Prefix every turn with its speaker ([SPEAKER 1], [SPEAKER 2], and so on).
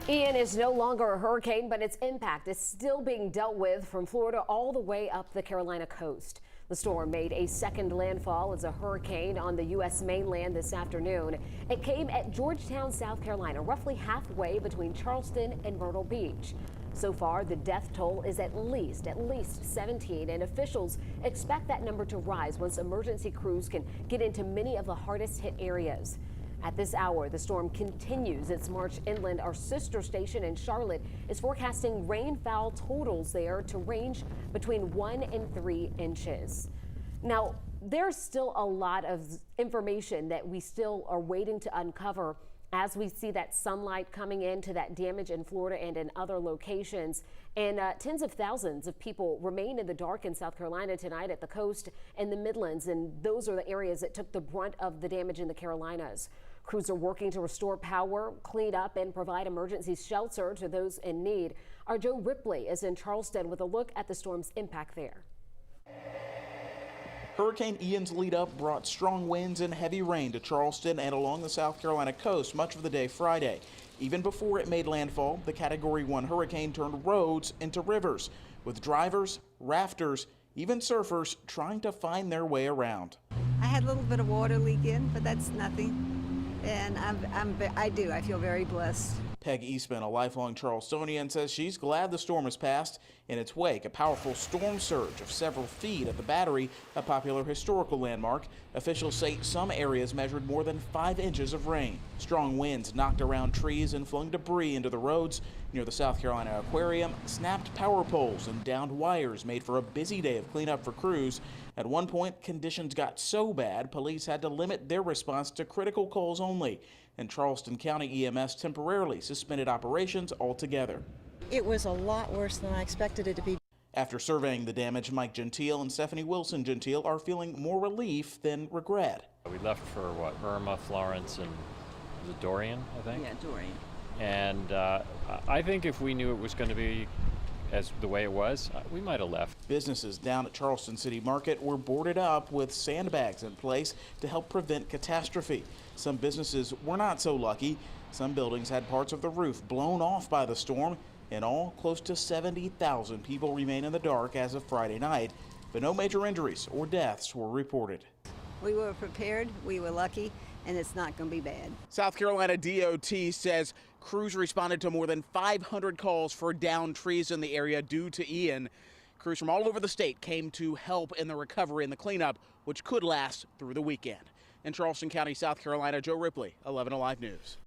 [SPEAKER 1] Ian is no longer a hurricane, but its impact is still being dealt with from Florida all the way up the Carolina coast. The storm made a second landfall as a hurricane on the U.S. mainland this afternoon. It came at Georgetown, South Carolina, roughly halfway between Charleston and Myrtle Beach. So far, the death toll is at least 17, and officials expect that number to rise once emergency crews can get into many of the hardest hit areas. At this hour, the storm continues its march inland. Our sister station in Charlotte is forecasting rainfall totals there to range between 1 and 3 inches. Now, there's still a lot of information that we still are waiting to uncover as we see that sunlight coming into that damage in Florida and in other locations. And tens of thousands of people remain in the dark in South Carolina tonight at the coast and the Midlands, and those are the areas that took the brunt of the damage in the Carolinas. Crews are working to restore power, clean up, and provide emergency shelter to those in need. Our Joe Ripley is in Charleston with a look at the storm's impact there.
[SPEAKER 2] Hurricane Ian's lead up brought strong winds and heavy rain to Charleston and along the South Carolina coast much of the day Friday. Even before it made landfall, the Category 1 hurricane turned roads into rivers, with drivers, rafters, even surfers trying to find their way around.
[SPEAKER 3] I had a little bit of water leak in, but that's nothing. And I feel very blessed.
[SPEAKER 2] Peg Eastman, a lifelong Charlestonian, says she's glad the storm has passed. In its wake, a powerful storm surge of several feet at the Battery, a popular historical landmark. Officials say some areas measured more than 5 inches of rain. Strong winds knocked around trees and flung debris into the roads. Near the South Carolina Aquarium, snapped power poles and downed wires made for a busy day of cleanup for crews. At one point, conditions got so bad, police had to limit their response to critical calls only. And Charleston County EMS temporarily suspended operations altogether.
[SPEAKER 4] It was a lot worse than I expected it to be.
[SPEAKER 2] After surveying the damage, Mike Gentile and Stephanie Wilson Gentile are feeling more relief than regret.
[SPEAKER 5] We left for what, Irma, Florence, and was it Dorian, I think?
[SPEAKER 4] Yeah, Dorian.
[SPEAKER 5] And I think if we knew it was going to be as the way it was, we might have left.
[SPEAKER 2] Businesses down at Charleston City Market were boarded up with sandbags in place to help prevent catastrophe. Some businesses were not so lucky. Some buildings had parts of the roof blown off by the storm. In all, close to 70,000 people remain in the dark as of Friday night, but no major injuries or deaths were reported.
[SPEAKER 3] We were prepared, we were lucky, and it's not going to be bad.
[SPEAKER 2] South Carolina DOT says crews responded to more than 500 calls for downed trees in the area due to Ian. Crews from all over the state came to help in the recovery and the cleanup, which could last through the weekend. In Charleston County, South Carolina, Joe Ripley, 11 Alive News.